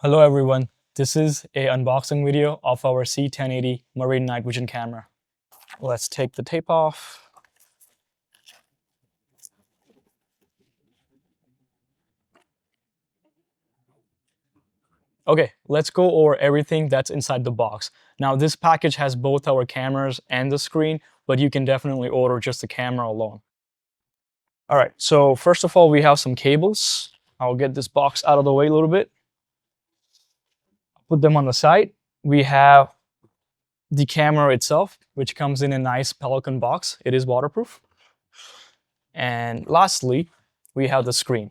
Hello everyone, this is a unboxing video of our C1080 Marine Night Vision camera. Let's take the tape off. Okay, let's go over everything that's inside the box. Now this package has both our cameras and the screen, but you can definitely order just the camera alone. Alright, so first of all we have some cables. I'll get this box out of the way a little bit. Put them on the side. We have the camera itself, which comes in a nice Pelican box. It is waterproof. And lastly, we have the screen.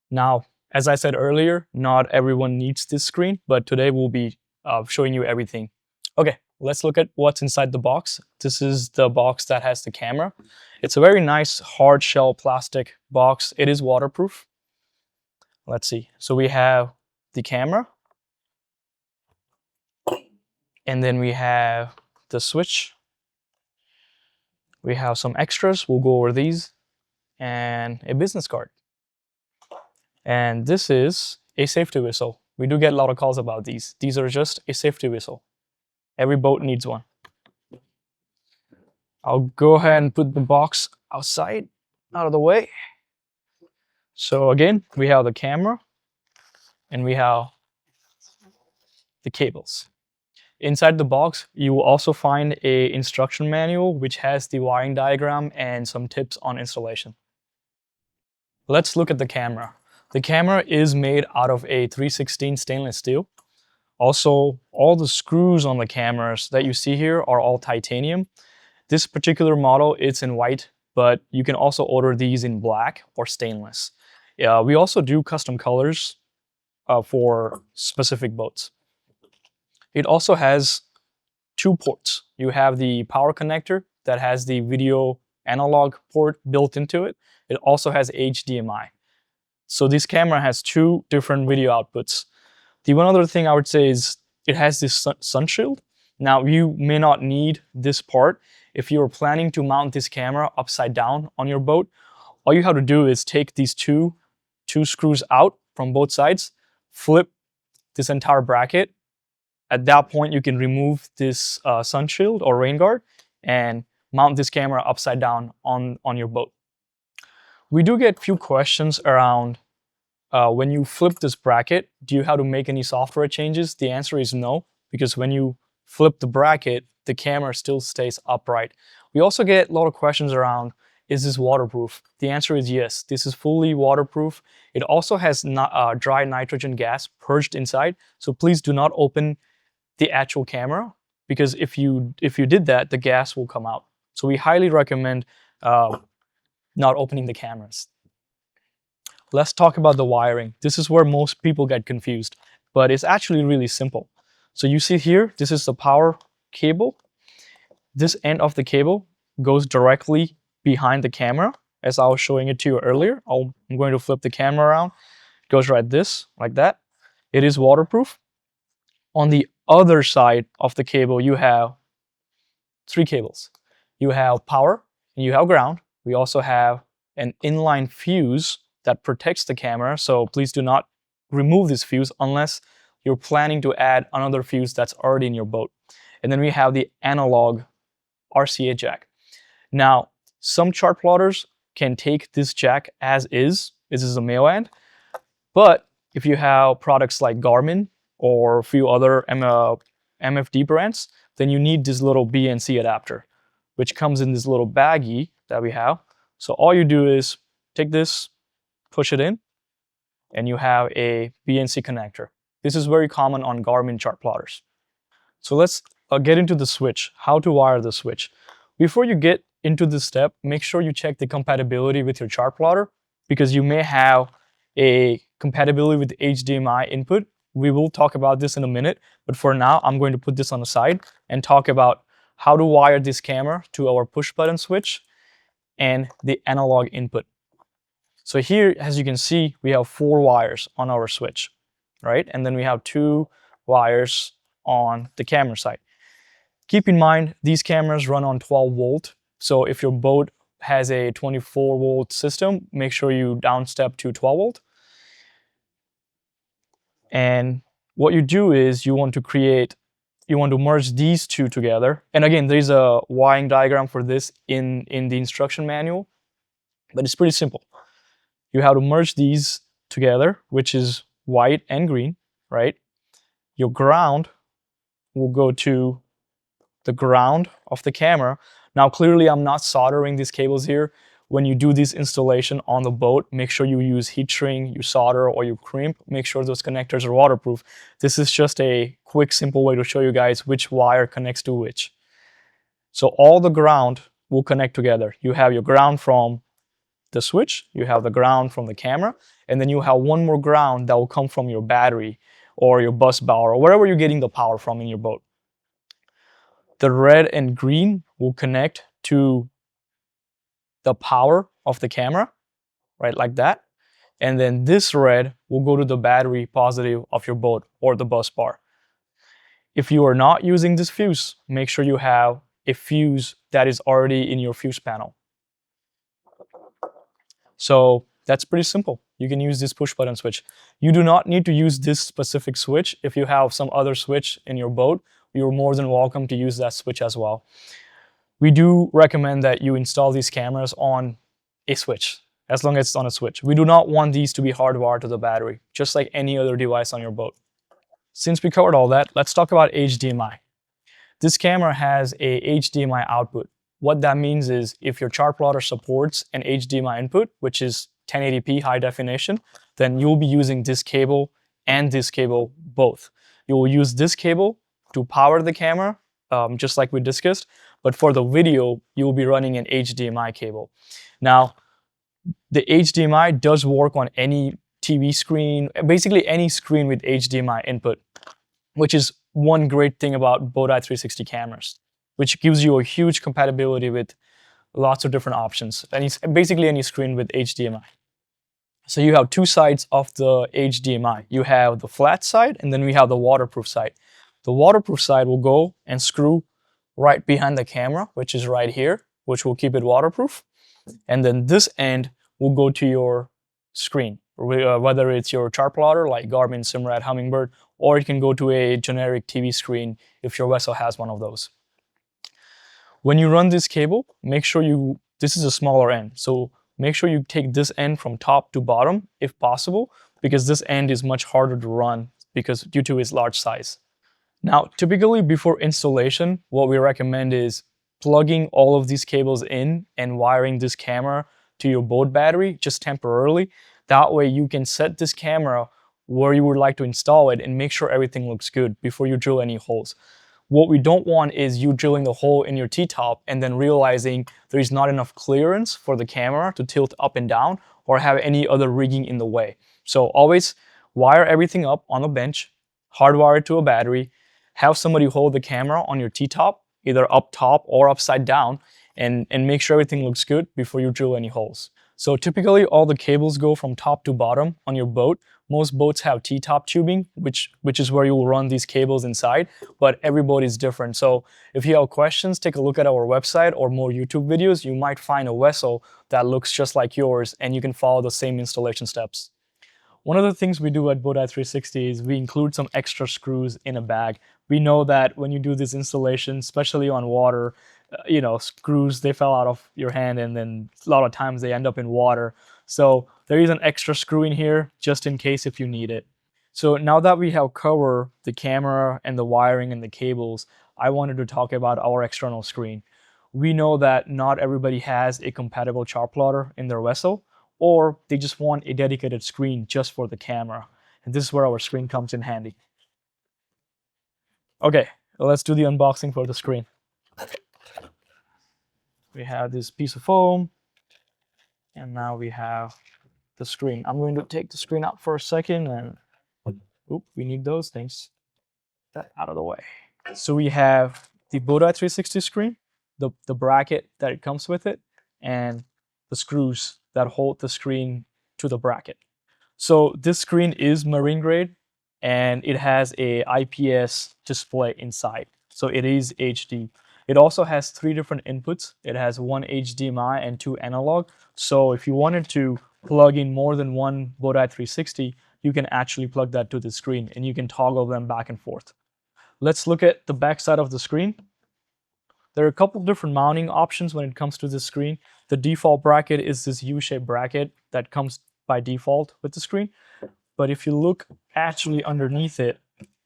Now, as I said earlier, not everyone needs this screen, but today we'll be showing you everything. Okay, let's look at what's inside the box. This is the box that has the camera. It's a very nice hard shell plastic box. It is waterproof. Let's see. So we have the camera. And then we have the switch. We have some extras. We'll go over these. And a business card. And this is a safety whistle. We do get a lot of calls about these. These are just a safety whistle. Every boat needs one. I'll go ahead and put the box outside, out of the way. So again, we have the camera and we have the cables. Inside the box, you will also find an instruction manual which has the wiring diagram and some tips on installation. Let's look at the camera. The camera is made out of a 316 stainless steel. Also, all the screws on the cameras that you see here are all titanium. This particular model, it's in white, but you can also order these in black or stainless. We also do custom colors for specific boats. It also has two ports. You have the power connector that has the video analog port built into it. It also has HDMI. So this camera has two different video outputs. The one other thing I would say is it has this sun shield. Now you may not need this part. If you're planning to mount this camera upside down on your boat, all you have to do is take these two screws out from both sides, flip this entire bracket. At that point, you can remove this sun shield or rain guard and mount this camera upside down on your boat. We do get few questions around when you flip this bracket, do you have to make any software changes? The answer is no, because when you flip the bracket, the camera still stays upright. We also get a lot of questions around, is this waterproof? The answer is yes, this is fully waterproof. It also has dry nitrogen gas purged inside, so please do not open the actual camera, because if you did that, the gas will come out. So we highly recommend not opening the cameras. Let's talk about the wiring. This is where most people get confused, but it's actually really simple. So you see here, this is the power cable. This end of the cable goes directly behind the camera, as I was showing it to you earlier. I'm going to flip the camera around. It goes like that. It is waterproof. On the other side of the cable, you have three cables. You have power and you have ground. We also have an inline fuse that protects the camera, so please do not remove this fuse unless you're planning to add another fuse that's already in your boat. And then we have the analog RCA jack. Now, some chart plotters can take this jack as is. This is a male end. But if you have products like Garmin or a few other MFD brands, then you need this little BNC adapter, which comes in this little baggie that we have. So all you do is take this, push it in, and you have a BNC connector. This is very common on Garmin chart plotters. So let's get into the switch, how to wire the switch. Before you get into this step, make sure you check the compatibility with your chart plotter, because you may have a compatibility with HDMI input. We will talk about this in a minute, but for now, I'm going to put this on the side and talk about how to wire this camera to our push button switch and the analog input. So here, as you can see, we have 4 wires on our switch, right? And then we have 2 wires on the camera side. Keep in mind, these cameras run on 12 volt. So if your boat has a 24 volt system, make sure you downstep to 12 volt. And what you do is you want to merge these two together. And again, there's a wiring diagram for this in the instruction manual, but it's pretty simple. You have to merge these together, which is white and green, right? Your ground will go to the ground of the camera. Now, clearly, I'm not soldering these cables here. When you do this installation on the boat, make sure you use heat shrink, you solder, or you crimp. Make sure those connectors are waterproof. This is just a quick, simple way to show you guys which wire connects to which. So all the ground will connect together. You have your ground from the switch, you have the ground from the camera, and then you have one more ground that will come from your battery or your bus bar or wherever you're getting the power from in your boat. The red and green will connect to the power of the camera, right, like that. And then this red will go to the battery positive of your boat or the bus bar. If you are not using this fuse, make sure you have a fuse that is already in your fuse panel. So that's pretty simple. You can use this push button switch. You do not need to use this specific switch. If you have some other switch in your boat, you're more than welcome to use that switch as well. We do recommend that you install these cameras on a switch, as long as it's on a switch. We do not want these to be hardwired to the battery, just like any other device on your boat. Since we covered all that, let's talk about HDMI. This camera has a HDMI output. What that means is if your chart plotter supports an HDMI input, which is 1080p high definition, then you'll be using this cable and this cable both. You will use this cable to power the camera, just like we discussed, but for the video, you will be running an HDMI cable. Now, the HDMI does work on any TV screen, basically any screen with HDMI input, which is one great thing about BoatEye360 cameras, which gives you a huge compatibility with lots of different options. Basically any screen with HDMI. So you have two sides of the HDMI. You have the flat side, and then we have the waterproof side. The waterproof side will go and screw right behind the camera, which is right here, which will keep it waterproof. And then this end will go to your screen, whether it's your chart plotter like Garmin, Simrad, Humminbird, or it can go to a generic TV screen if your vessel has one of those. When you run this cable, make sure this is a smaller end, so make sure you take this end from top to bottom if possible, because this end is much harder to run due to its large size. Now, typically before installation, what we recommend is plugging all of these cables in and wiring this camera to your boat battery just temporarily. That way you can set this camera where you would like to install it and make sure everything looks good before you drill any holes. What we don't want is you drilling the hole in your T-top and then realizing there is not enough clearance for the camera to tilt up and down or have any other rigging in the way. So always wire everything up on a bench, hardwire it to a battery, have somebody hold the camera on your T-top, either up top or upside down, and make sure everything looks good before you drill any holes. So typically all the cables go from top to bottom on your boat. Most boats have T-top tubing, which is where you will run these cables inside, but every boat is different. So if you have questions, take a look at our website or more YouTube videos. You might find a vessel that looks just like yours and you can follow the same installation steps. One of the things we do at BoatEye360 is we include some extra screws in a bag. We know that when you do this installation, especially on water, screws, they fell out of your hand and then a lot of times they end up in water. So there is an extra screw in here just in case if you need it. So now that we have covered the camera and the wiring and the cables, I wanted to talk about our external screen. We know that not everybody has a compatible chart plotter in their vessel, or they just want a dedicated screen just for the camera. And this is where our screen comes in handy. Okay, let's do the unboxing for the screen. We have this piece of foam, and now we have the screen. I'm going to take the screen out for a second, and we need those things. That out of the way. So we have the BoatEye360 screen, the bracket that it comes with it, and the screws that hold the screen to the bracket. So this screen is marine grade and it has a IPS display inside. So it is HD. It also has 3 different inputs. It has 1 HDMI and 2 analog. So if you wanted to plug in more than one BoatEye360, you can actually plug that to the screen and you can toggle them back and forth. Let's look at the back side of the screen. There are a couple different mounting options when it comes to this screen. The default bracket is this U-shaped bracket that comes by default with the screen. But if you look actually underneath it,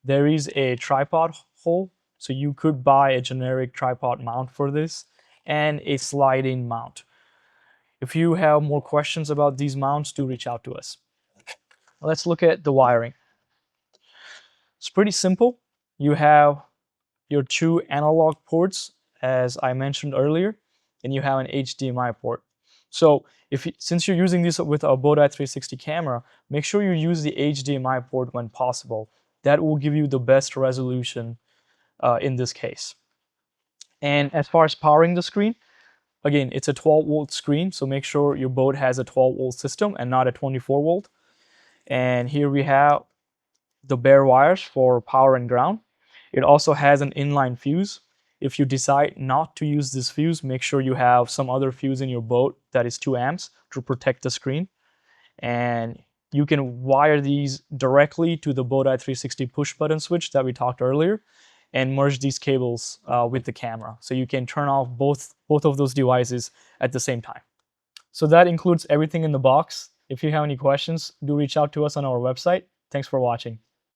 there is a tripod hole. So you could buy a generic tripod mount for this and a sliding mount. If you have more questions about these mounts, do reach out to us. Let's look at the wiring. It's pretty simple. You have your two analog ports, as I mentioned earlier, and you have an HDMI port. So since you're using this with a BoatEye360 camera, make sure you use the HDMI port when possible. That will give you the best resolution in this case. And as far as powering the screen, again, it's a 12-volt screen, so make sure your boat has a 12-volt system and not a 24-volt. And here we have the bare wires for power and ground. It also has an inline fuse. If you decide not to use this fuse, make sure you have some other fuse in your boat that is 2 amps to protect the screen. And you can wire these directly to the BoatEye360 push button switch that we talked earlier and merge these cables with the camera. So you can turn off both of those devices at the same time. So that includes everything in the box. If you have any questions, do reach out to us on our website. Thanks for watching.